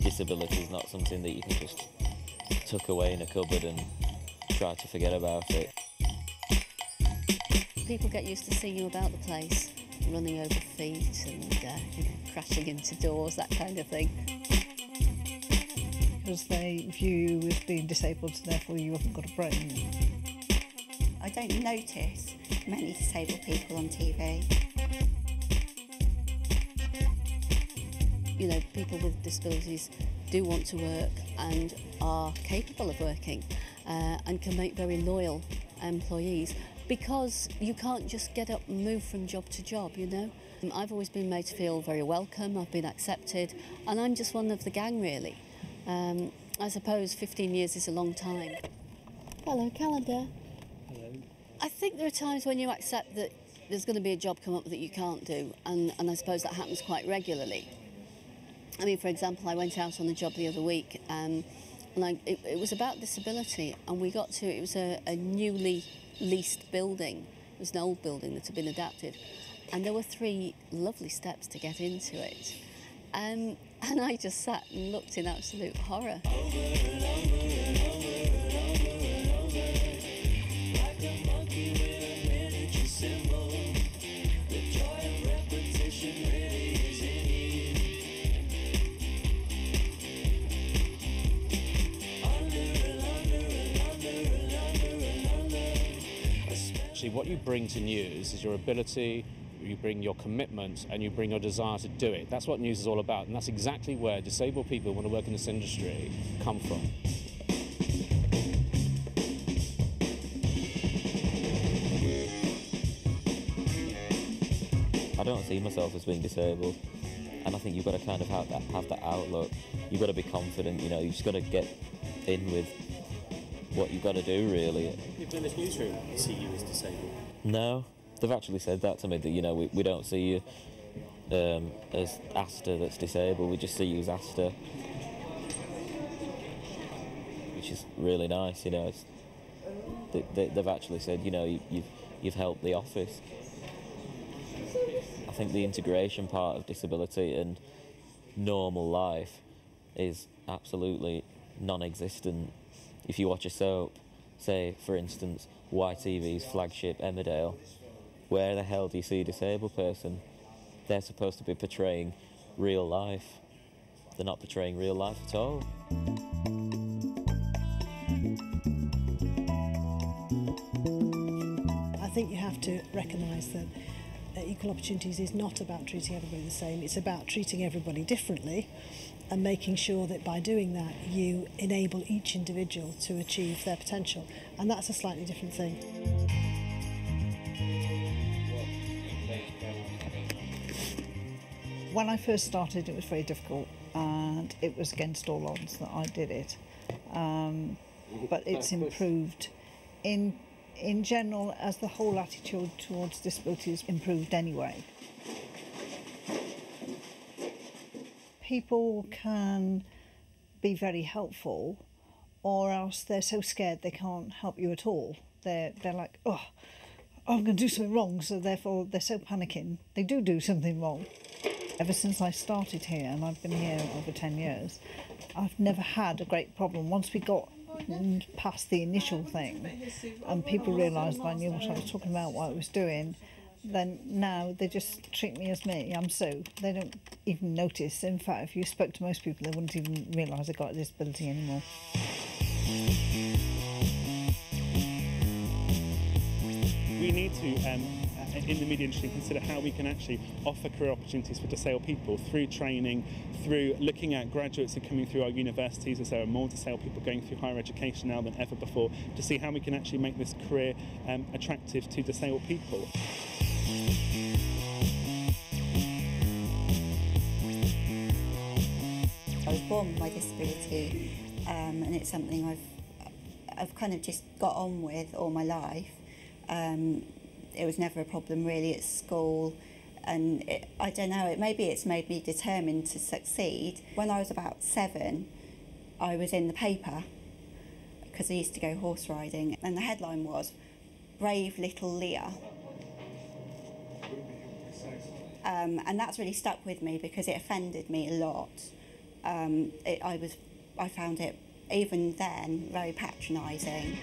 disability is not something that you can just tuck away in a cupboard and try to forget about it. People get used to seeing you about the place, running over feet and crashing into doors, that kind of thing. Because they view you as being disabled, so therefore you haven't got a brain. I don't notice many disabled people on TV. You know, people with disabilities do want to work and are capable of working and can make very loyal employees, because you can't just get up and move from job to job, you know. I've always been made to feel very welcome, I've been accepted, and I'm just one of the gang, really. I suppose 15 years is a long time. Hello, calendar. Hello. I think there are times when you accept that there's going to be a job come up that you can't do, and I suppose that happens quite regularly. I mean, for example, I went out on a job the other week, and it was about disability, and we got to, it was a newly leased building. It was an old building that had been adapted, and there were 3 lovely steps to get into it. And I just sat and looked in absolute horror. Actually, what you bring to news is your ability, you bring your commitment, and you bring your desire to do it. That's what news is all about, and that's exactly where disabled people who want to work in this industry come from. I don't see myself as being disabled, and I think you've got to kind of have that outlook. You've got to be confident, you know, you've just got to get in with what you've got to do, really. People in this newsroom see you as disabled? No, they've actually said that to me, that, you know, we don't see you as Asta that's disabled, we just see you as Asta, which is really nice, you know. They've actually said, you know, you've helped the office. I think the integration part of disability and normal life is absolutely non-existent. If you watch a soap, say, for instance, YTV's flagship Emmerdale, where the hell do you see a disabled person? They're supposed to be portraying real life. They're not portraying real life at all. I think you have to recognise that equal opportunities is not about treating everybody the same, it's about treating everybody differently and making sure that by doing that you enable each individual to achieve their potential, and that's a slightly different thing. When I first started, it was very difficult and it was against all odds that I did it, but it's improved in general as the whole attitude towards disability has improved anyway. People can be very helpful, or else they're so scared they can't help you at all. They're like, oh, I'm going to do something wrong, so therefore they're so panicking. They do something wrong. Ever since I started here, and I've been here over 10 years, I've never had a great problem. Once we got past the initial thing and people realised I knew what I was talking about, what I was doing, then now they just treat me as me. I'm so, they don't even notice. In fact, if you spoke to most people, they wouldn't even realise I got a disability anymore. We need to, in the media industry, consider how we can actually offer career opportunities for disabled people through training, through looking at graduates who are coming through our universities, as there are more disabled people going through higher education now than ever before, to see how we can actually make this career attractive to disabled people. I was born with my disability, and it's something I've kind of just got on with all my life. It was never a problem really at school, and I don't know, maybe it's made me determined to succeed. When I was about 7, I was in the paper because I used to go horse riding, and the headline was "Brave Little Leah." And that's really stuck with me because it offended me a lot. I found it even then very patronising.